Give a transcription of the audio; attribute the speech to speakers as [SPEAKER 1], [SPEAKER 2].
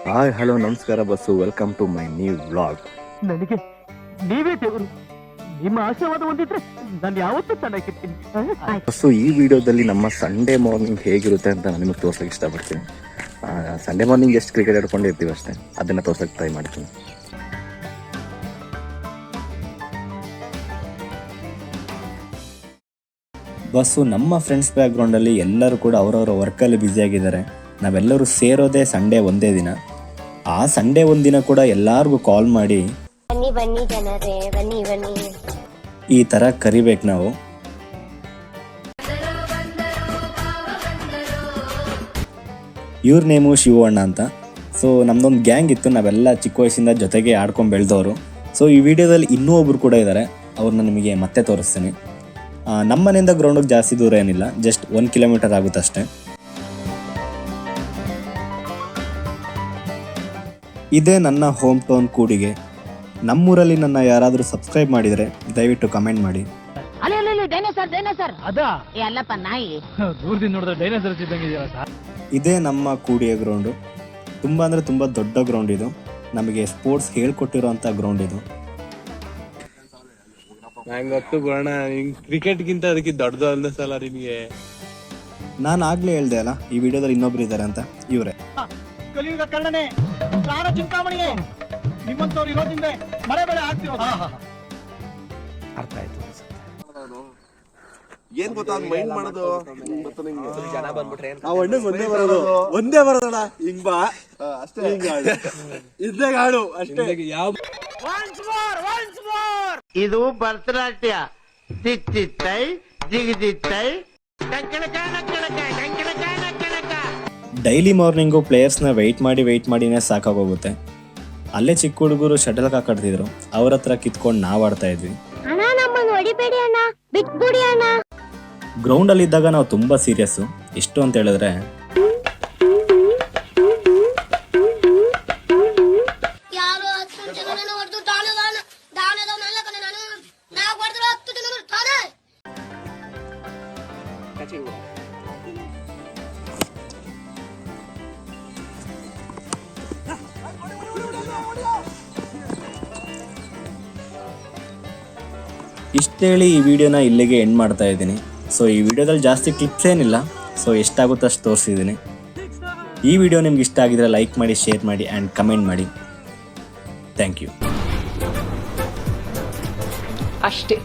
[SPEAKER 1] Hi hello ನಮಸ್ಕಾರ ಬಸ್ಸು, welcome to my new vlog.
[SPEAKER 2] ನನಗೆ ನೀವೇ ದೇವರು. ನಿಮ್ಮ ಆಶೀರ್ವಾದ ಹೊಂದಿದ್ರೆ ನಾನು ಯಾವತ್ತೂ ಚೆನ್ನಾಗಿರ್ತೀನಿ.
[SPEAKER 1] ಬಸ್ಸು, ಈ ವಿಡಿಯೋದಲ್ಲಿ ನಮ್ಮ ಸಂಡೇ ಮಾರ್ನಿಂಗ್ ಹೇಗಿರುತ್ತೆ ಅಂತ ನಾನು ನಿಮಗೆ ತೋರ್ಸೋಕೆ ಇಷ್ಟಪಡ್ತೀನಿ. ಸಂಡೇ ಮಾರ್ನಿಂಗ್ ಎಷ್ಟು ಕ್ರಿಕೆಟ್ ಆಡ್ಕೊಂಡಿರ್ತೀವಿ ಅಷ್ಟೇ, ಅದನ್ನು ತೋರ್ಸೋಕೆ ಟ್ರೈ ಮಾಡ್ತೀನಿ. ಬಸ್ಸು, ನಮ್ಮ ಫ್ರೆಂಡ್ಸ್ ಬ್ಯಾಕ್ಗ್ರೌಂಡಲ್ಲಿ ಎಲ್ಲರೂ ಕೂಡ ಅವರವರ ವರ್ಕಲ್ಲಿ ಬ್ಯುಸಿಯಾಗಿದ್ದಾರೆ. ನಾವೆಲ್ಲರೂ ಸೇರೋದೇ ಸಂಡೇ ಒಂದೇ ದಿನ. ಆ ಸಂಡೇ ಒಂದಿನ ಕೂಡ ಎಲ್ಲರಿಗೂ ಕಾಲ್ ಮಾಡಿ
[SPEAKER 3] ಬನ್ನಿ ಬನ್ನಿ ಜನರೇ ಬನ್ನಿ ಬನ್ನಿ
[SPEAKER 1] ಈ ಥರ ಕರಿಬೇಕು ನಾವು. ಇವ್ರ ನೇಮು ಶಿವಣ್ಣ ಅಂತ. ಸೊ ನಮ್ದೊಂದು ಗ್ಯಾಂಗ್ ಇತ್ತು, ನಾವೆಲ್ಲ ಚಿಕ್ಕ ವಯಸ್ಸಿಂದ ಜೊತೆಗೆ ಆಡ್ಕೊಂಡು ಬೆಳೆದವರು. ಸೊ ಈ ವಿಡಿಯೋದಲ್ಲಿ ಇನ್ನೂ ಒಬ್ರು ಕೂಡ ಇದ್ದಾರೆ, ಅವ್ರನ್ನ ನಿಮಗೆ ಮತ್ತೆ ತೋರಿಸ್ತೀನಿ. ನಮ್ಮ ಮನೆಯಿಂದ ಗ್ರೌಂಡಿಗೆ ಜಾಸ್ತಿ ದೂರ ಏನಿಲ್ಲ, ಜಸ್ಟ್ 1 ಕಿಲೋಮೀಟರ್ ಆಗುತ್ತೆ ಅಷ್ಟೇ. ಇದೇ ನನ್ನ ಹೋಮ್ ಟೌನ್ ಕೂಡಿಗೆ. ನಮ್ಮೂರಲ್ಲಿ ನನ್ನ ಯಾರಾದರೂ ಸಬ್ಸ್ಕ್ರೈಬ್ ಮಾಡಿದರೆ ದಯವಿಟ್ಟು ಕಮೆಂಟ್ ಮಾಡಿ. ಇದೇ ನಮ್ಮ ಕೂಡಿಯ ಗ್ರೌಂಡು. ತುಂಬ ಅಂದರೆ ತುಂಬ ದೊಡ್ಡ ಗ್ರೌಂಡ್ ಇದು. ನಮಗೆ ಸ್ಪೋರ್ಟ್ಸ್ ಹೇಳ್ಕೊಟ್ಟಿರೋಂಥ ಗ್ರೌಂಡ್ ಇದು.
[SPEAKER 4] ನಂಗೆ ಗೊತ್ತು ಗುಣ, ಕ್ರಿಕೆಟ್ಗಿಂತ ಅದಕ್ಕೆ ದೊಡ್ಡದು ಅಲ್ಲ ಸಲ ನಿನಗೆ.
[SPEAKER 1] ನಾನು ಆಗ್ಲೇ ಹೇಳ್ದೆ ಅಲ್ಲ, ಈ ವಿಡಿಯೋದಲ್ಲಿ ಇನ್ನೊಬ್ರು ಇದ್ದಾರೆ ಅಂತ, ಇವರೇ.
[SPEAKER 2] ಕಲಿಯುಗ ಕಳ್ಳನೆ ಪ್ರಾಣ ಚಿಂತಾಮಣಿಗೆ ನಿಮ್ಮಂತವ್ರು ಇರೋದ್ರಿಂದ ಮಳೆ ಬೆಳೆ ಆಗ್ತಿರೋದು.
[SPEAKER 1] ಅರ್ಥ ಆಯ್ತು.
[SPEAKER 4] ಏನ್ ಗೊತ್ತಾ ಮೈಂಡ್ ಮಾಡೋದು ಜನ ಬಂದ್ಬಿಟ್ರೆ
[SPEAKER 5] ಒಂದೇ ಬರೋದಣ ಹಿಂಗ್ ಬಾ ಅಷ್ಟೇ. ಇದ್ದೇ ಗಾಡು ಅಷ್ಟೇ.
[SPEAKER 4] ಯಾವ
[SPEAKER 6] ಇದು ಭರತನಾಟ್ಯ. ತಿತ್ತಿತ್ತೈ ಜಿಗಿದಿತ್ತೈ
[SPEAKER 1] ಡೈಲಿ ಮಾರ್ನಿಂಗು ಪ್ಲೇಯರ್ಸ್ನ ವೆಯ್ಟ್ ಮಾಡಿನೇ ಸಾಕಾಗೋಗುತ್ತೆ. ಅಲ್ಲೇ ಚಿಕ್ಕ ಹುಡುಗರು ಶಟಲ್ ಕಾಕಾಡ್ತಿದ್ರು, ಅವ್ರ ಹತ್ರ ಕಿತ್ಕೊಂಡು ನಾವು ಆಡ್ತಾ ಇದ್ವಿ.
[SPEAKER 3] ಅಣ್ಣ ನಮ್ಮನ್ನು ಹೊಡಿಬೇಡಿ ಅಣ್ಣ, ಬಿಟ್ಬಿಡಿ ಅಣ್ಣ.
[SPEAKER 1] ಗ್ರೌಂಡಲ್ಲಿ ಇದ್ದಾಗ ನಾವು ತುಂಬ ಸೀರಿಯಸ್ಸು. ಎಷ್ಟು ಅಂತ ಹೇಳಿದ್ರೆ ಇಷ್ಟೇಳಿ ಈ ವಿಡಿಯೋನ ಇಲ್ಲಿಗೆ ಎಂಡ್ ಮಾಡ್ತಾ ಇದ್ದೀನಿ. ಸೊ ಈ ವಿಡಿಯೋದಲ್ಲಿ ಜಾಸ್ತಿ ಕ್ಲಿಪ್ಸ್ ಏನಿಲ್ಲ, ಸೊ ಎಷ್ಟಾಗುತ್ತೋ ಅಷ್ಟು ತೋರಿಸಿದ್ದೀನಿ. ಈ ವಿಡಿಯೋ ನಿಮ್ಗೆ ಇಷ್ಟ ಆಗಿದ್ರೆ ಲೈಕ್ ಮಾಡಿ, ಶೇರ್ ಮಾಡಿ ಆ್ಯಂಡ್ ಕಮೆಂಟ್ ಮಾಡಿ. Thank you.
[SPEAKER 7] ಅಷ್ಟೇ.